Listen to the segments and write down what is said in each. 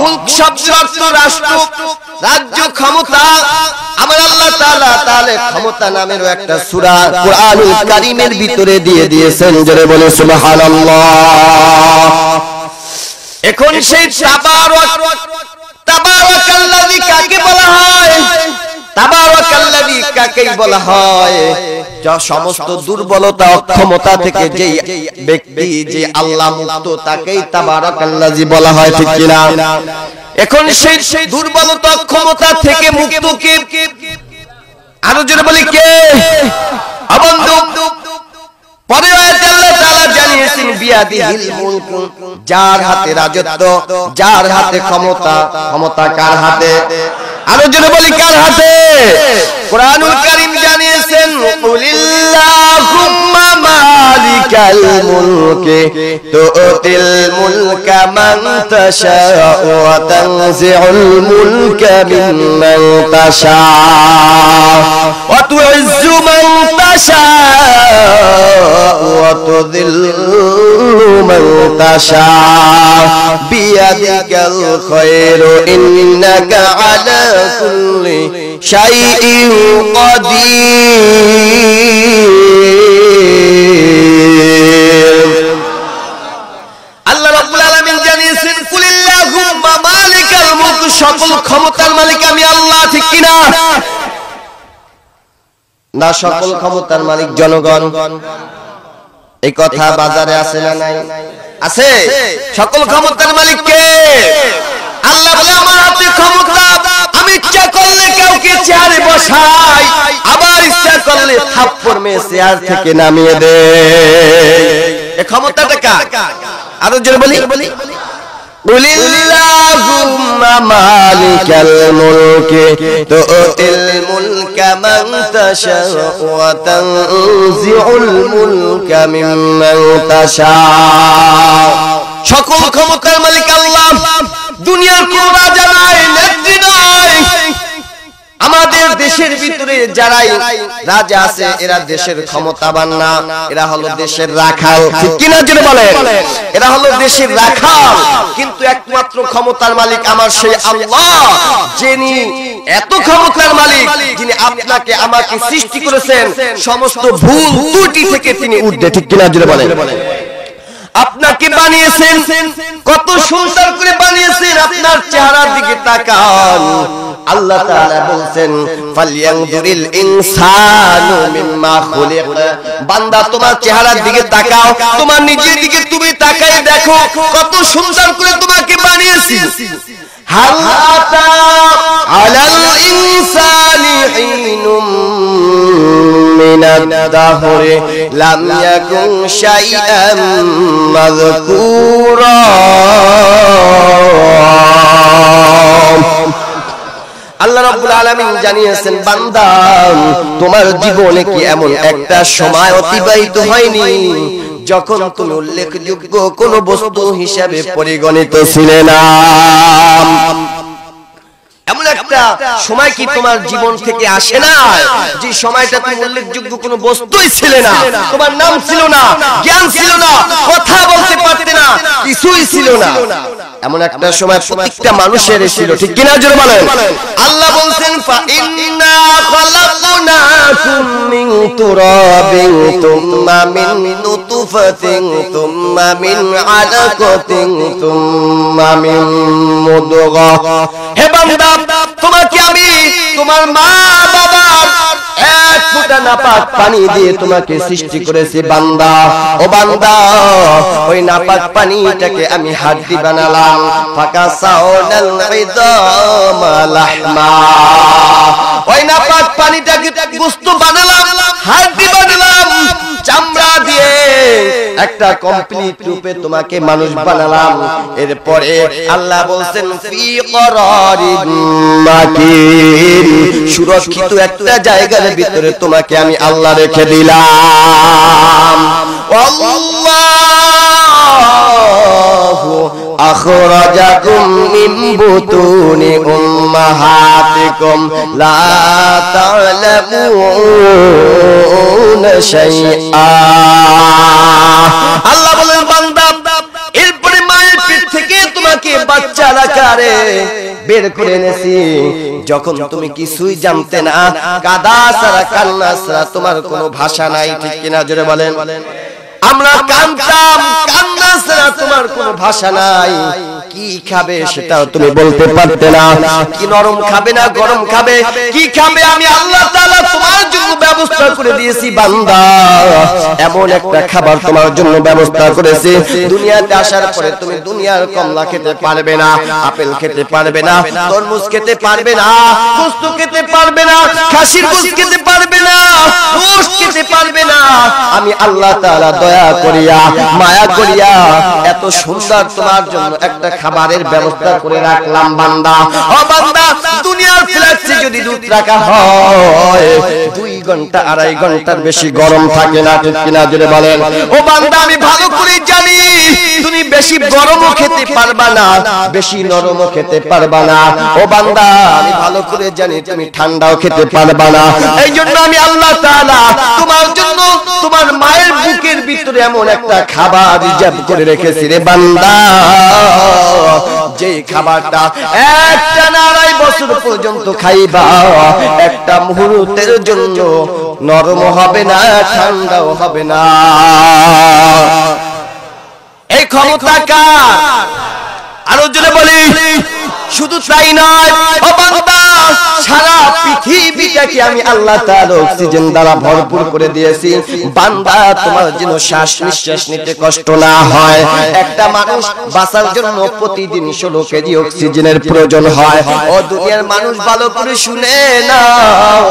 মুলক শব্দের অর্থ রাষ্ট্র, রাজ্য, ক্ষমতা। আমার আল্লাহ তাআলা তাহলে ক্ষমতা নামেরও একটা সূরা কুরআনুল কারীমের ভিতরে দিয়ে দিয়েছেন। জোরে বলে সুবহানাল্লাহ। এখন সেই তাবারাকাল্লাযী কাকে বলা হয়? তাবারাকাল্লাযী কাকে বলা হয়? যা সমস্ত দুর্বলতা অক্ষমতা থেকে যেই ব্যক্তি যে আল্লাহ মুক্ত তাকেই তাবারাকাল্লাযী বলা হয়, ঠিক কি না? এখন সেই দুর্বলতা অক্ষমতা থেকে মুক্ত কে? আরো জোরে বলি কে? বন্ধু, পরে আয়াতে আল্লাহ তাআলা জানিয়েছেন বিয়াদিহিল মুলক, যার হাতে রাজত্ব, যার হাতে ক্ষমতা। ক্ষমতা কার হাতে? আরো জোরে বলি কার হাতে? কুরআনুল কারীম জানিয়েছেন কুলিল্লাহুম্মা মালিকাল মুলকি তুতিল মুলকা মান তাশাউ ওয়া তানজিউল মুলকা মিম্মান তাশাউ ওয়া তুইজ্জু মান তাশাউ ওয়া তুযিল্লু মান তাশাউ বিয়াদিকাল খায়রু ইন্নাকা আলা কুল্লি শাইইন কাদির। আল্লাহ রাব্বুল আলামিন জানিয়েছেন কুলিল্লাহুম্মা মালিকাল মুলক, সকল ক্ষমতার মালিক আমি আল্লাহ, ঠিক কি না? না, সকল ক্ষমতার মালিক জনগণ। এই কথা বাজারে আছে না নাই? আছে। সকল ক্ষমতার মালিক কে? আল্লাহ বলে আমার হাতে ক্ষমতা, আমি ইচ্ছা করলে কাউকে চেয়ারে বসাই, আবার ইচ্ছা করলে থাপ্পড় মেরে চেয়ার থেকে নামিয়ে দেয়। এই ক্ষমতাটা কার? আরো জোরে বলি কুলিল্লাহুম্মা মালিকাল মুলকি তুতিল মুলকা মান তাশাউ ওয়া তানজিউল মুলকা মিম্মান তাশাউ। সকল ক্ষমতার মালিক আল্লাহ। দুনিয়ার কোন রাজা নাই, নেত্রী নাই। আমাদের দেশের ভিতরে যারাই রাজা আছে এরা দেশের ক্ষমতাবান না, এরা হলো দেশের রাখাল, ঠিক কি না? জোরে বলেন। এরা হলো দেশের রাখাল, কিন্তু একমাত্র ক্ষমতার মালিক আমার সেই আল্লাহ, যিনি এত ক্ষমতার মালিক, যিনি আপনাকে আমাকে সৃষ্টি করেছেন সমস্ত ভুল ত্রুটি থেকে তিনি ঊর্ধ্বে, ঠিক কি না? জোরে বলেন। আপনাকে বানিয়েছেন, কত সুন্দর করে বানিয়েছেন, আপনার চেহারার দিকে তাকান। আল্লাহ তাআলা বলছেন ফালইয়ানজুরিল ইনসানু মিম্মা খুলিক। বান্দা তোমার চেহারার দিকে তাকাও, তোমার নিজের দিকে তুমি তাকাই দেখো কত সুন্দর করে তোমাকে বানিয়েছি। হাল আতা আলাল ইনসানি হিনুম মিনাদ দাহরি লাম ইয়াকুন শাইআন মাযকুরা। আল্লাহ রাব্বুল আলামিন জানিয়েছেন বান্দা তোমার জীবনে কি এমন একটা সময় অতিবাহিত হয়নি যখন তুমি উল্লেখযোগ্য কোন বস্তু হিসাবে পরিগণিত ছিলে না? এমন একটা সময় কি তোমার জীবন থেকে আসে না যে সময়টা তুমি উল্লেখযোগ্য কোনো বস্তুই ছিলে না, তোমার নাম ছিল না, জ্ঞান ছিল না, কথা বলতে পারতে না, কিছুই ছিল না? এমন একটা সময় প্রত্যেকটা মানুষের ছিল, ঠিক কিনা? জোরে বলেন। আল্লাহ বলছেন ফা ইন্না খালাকনাকুম মিন তুরাবিন তুম্মা মিন নুতফাতিন তুম্মা মিন আলাকাতিন তুম্মা মিন মুদগা। হে বান্দা, তোমাকে আমি তোমার মা বাবার এক ফোঁটা নাপাক পানি দিয়ে তোমাকে সৃষ্টি করেছি বান্দা। ও বান্দা, ওই নাপাক পানিটাকে আমি হাড্ডি বানালাম, ফাকাসাউনাল ইযামা লাহমা। ওই নাপাক পানিটাকে গোশত বানালাম, হাড্ডি বানালাম, চামড়া দিয়ে একটা কমপ্লিট রূপে তোমাকে মানুষ বানালাম। এরপরে আল্লাহ বলছেন ফি করারিন মাকিন, সুরক্ষিত একটা জায়গার ভিতরে তোমাকে আমি আল্লাহ রেখে দিলাম। আল্লাহু আখরাজাকুম মিন বুতুনি উম্মাহাতিকুম লা তা'লামুনা শাইআ। আল্লাহ বলেন বান্দা, এরপরে মায়ের পেট থেকে তোমাকে বাচ্চার আকারে বের করে এনেছি। যখন তুমি কিছুই জানতে না, কাদা ছাড়া কান্না ছাড়া তোমার কোনো ভাষা নাই, ঠিক কিনা জোরে বলেন। আমরা কাঁদতাম, কান্না ছাড়া তোমার কোনো ভাষা নাই। কি খাবে সেটাও তুমি বলতে পারতে না, কি নরম খাবে না গরম খাবে, কি খাবে আমি আল্লাহ তাআলা তোমার জন্য ব্যবস্থা করে দিয়েছি বান্দা। এমন একটা খাবার তোমার জন্য ব্যবস্থা করেছি, দুনিয়াতে আসার পরে তুমি দুনিয়ার কমলা খেতে পারবে না, আপেল খেতে পারবে না, তরমুজ খেতে পারবে না, পোস্ত খেতে পারবে না, খাসির গোশত খেতে পারবে না, গোশত খেতে পারবে না। আমি আল্লাহ তাআলা দয়া করিয়া মায়া করিয়া এত সুন্দর তোমার জন্য একটা খাবারের ব্যবস্থা করে রাখলাম বান্দা। ও বান্দা, দুনিয়ার ফ্ল্যাক্সে যদি দুধ রাখা হয় 2 ঘন্টা 2.5 ঘন্টার বেশি গরম থাকে না, ঠিক কিনা জোরে বলেন। ও বান্দা, আমি ভালো করে জানি তুমি বেশি গরমও খেতে পারবা না, বেশি নরমও খেতে পারবা না। ও বান্দা, আমি ভালো করে জানি তুমি ঠান্ডাও খেতে পারবা না। এই জন্য আমি আল্লাহ তাআলা তোমার জন্য তোমার মায়ের বুকের ভিতরে এমন একটা খাবার রিজার্ভ করে রেখেছি রে বান্দা, যে খাবারটা একটা না 2.5 বছর পর্যন্ত খাইবা, একটা মুহূর্তের জন্য নরম হবে না, ঠান্ডাও হবে না। এই ক্ষমতা কার? আরো জোরে বলি। শুধু তাই নয়, ও বান্দা, সারা পৃথিবীটাকে আমি আল্লাহ তাআলা অক্সিজেন দ্বারা ভরপুর করে দিয়েছি বান্দা, তোমার যেন শ্বাস নিঃশ্বাস নিতে কষ্ট না হয়। একটা মানুষ বাঁচার জন্য প্রতিদিন 16 কেজি অক্সিজেনের প্রয়োজন হয়। ও দুনিয়ার মানুষ ভালো করে শুনে নাও,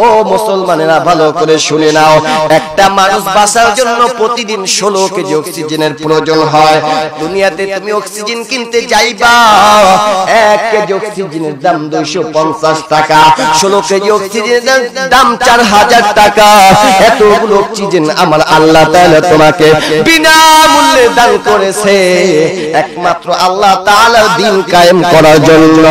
ও মুসলমানেরা ভালো করে শুনে নাও, একটা মানুষ বাঁচার জন্য প্রতিদিন 16 কেজি অক্সিজেনের প্রয়োজন হয়। দুনিয়াতে তুমি অক্সিজেন কিনতে যাইবা, 1 কেজি অক্সিজেনের দাম 250 টাকা, 16 কেজি অক্সিজেনের দাম 4000 টাকা। এতগুলো অক্সিজেন আমার আল্লাহ তাআলা তোমাকে বিনামূল্যে দান করেছে, একমাত্র আল্লাহ তাআলার দ্বীন কায়েম করার জন্য।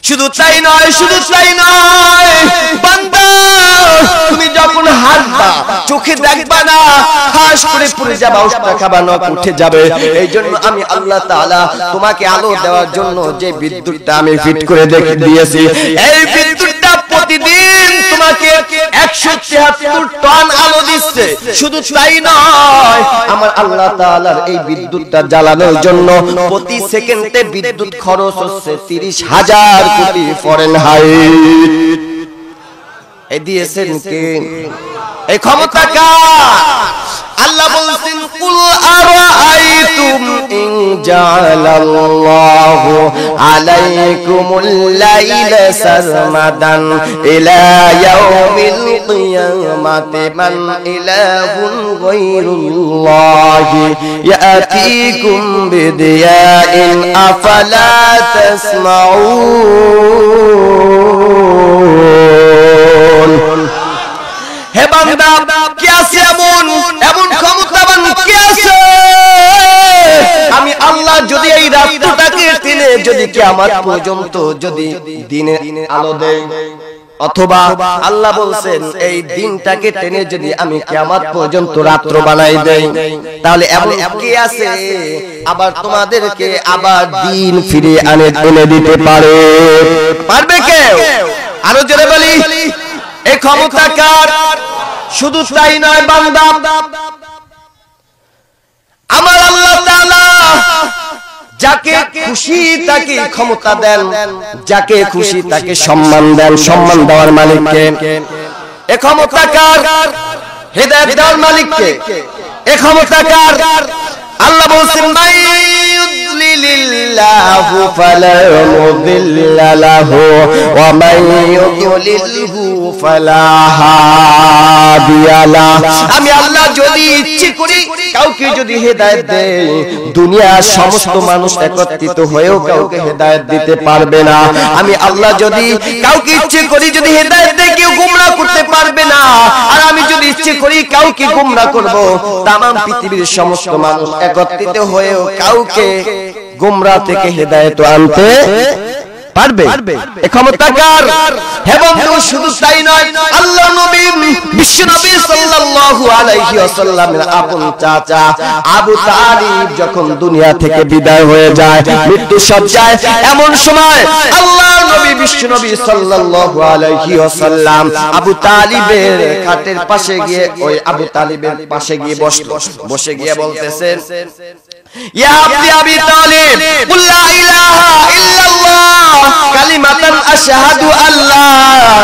শুধু তাই নয়, শুধু তাই নয় বান্দা, তুমি যখন হাঁটবা চোখে দেখবা না, হাস করে পড়ে যাবে, ওষুধ খাবা নখ উঠে যাবে। এই জন্য আমি আল্লাহ তাআলা তোমাকে আলো দেওয়ার জন্য যে বিদ্যুৎটা আমি ফিট করে দিয়েছি, এই বিদ্যুৎটা প্রতিদিন তোমাকে 173 টন আলো দিচ্ছে। শুধু তাই নয়, আমার আল্লাহ তাআলার এই বিদ্যুৎটা জ্বালানোর জন্য প্রতি সেকেন্ডে বিদ্যুৎ খরচ হচ্ছে 30,000 কোটি ফরেনহাইট। এই দিয়েছেন কে? এই ক্ষমতা কার? আল্লাহ বলছেন, কুল আরাআইতুম ইন জাআলাল্লাহু আলাইকুমুল লাইলা সারমাদান ইলা ইয়াউমিল কিয়ামাতি মান ইলাহুন গায়রুল্লাহি ইয়াতিকুম বিদিয়াইন আফালা তাসমাউন। হে বান্দা, কে আছে এমন ক্ষমতাবান কে আছে? আমি আল্লাহ যদি এই রাতটাকে টেনে যদি কিয়ামত পর্যন্ত যদি দিনে আলো দেই, অথবা আল্লাহ বলছেন এই দিনটাকে টেনে যদি আমি কিয়ামত পর্যন্ত রাত্র বানাই দেই, তাহলে এমন কে আছে আবার তোমাদেরকে আবার দিন ফিরে এনে দিতে পারে? পারবে কেউ? আরো জোরে বলি, এই ক্ষমতা কার? শুধু তাই নয় বান্দা, আমার আল্লাহ তাআলা যাকে খুশি তাকে ক্ষমতা দেন, যাকে খুশি তাকে সম্মান দেন। সম্মান দেওয়ার মালিককে? এই ক্ষমতা কার? হেদায়েত দেওয়ার মালিককে? এই ক্ষমতা কার? আল্লাহ বলছেন, মাইয়ুদলিলিল্লাহু ফালা মুদিল্লা লাহু ওয়া মাইয়ুদলিলহু ফালা হাদিয়া লাহু। আমি আল্লাহ যদি ইচ্ছে করি কাউকে যদি হেদায়েত দেই, দুনিয়ার সমস্ত মানুষ একত্রিত হয়েও কাউকে হেদায়েত দিতে পারবে না। আমি আল্লাহ যদি কাউকে ইচ্ছে করি যদি হেদায়েত দেই, কেউ গোমরাহ করতে পারবে না। আর আমি যদি ইচ্ছে করি কাউকে গোমরাহ করব, তাম পৃথিবীর সমস্ত মানুষ একত্রিত হয়েও কাউকে গোমরাহ থেকে হেদায়েত আনতে পারবে? এ ক্ষমতাকার। হে বন্ধু, শুধু তাই নয়, আল্লাহ নবী বিশ্ব নবী সাল্লাল্লাহু আলাইহি ওয়াসাল্লামের আপন চাচা আবু তালিব যখন দুনিয়া থেকে বিদায় হয়ে যায়, মৃত্যু সজ্জায়, এমন সময় আল্লাহ নবী বিশ্ব নবী সাল্লাল্লাহু আলাইহি ওয়াসাল্লাম আবু তালিবের খাটের পাশে গিয়ে, ওই আবু তালিবের পাশে গিয়ে বসে গিয়ে বলতেছেন, ইয়া আবি তালিব, কুল লা ইলাহা ইল্লাল্লাহ কালিমাতান আশহাদু আল্লাহ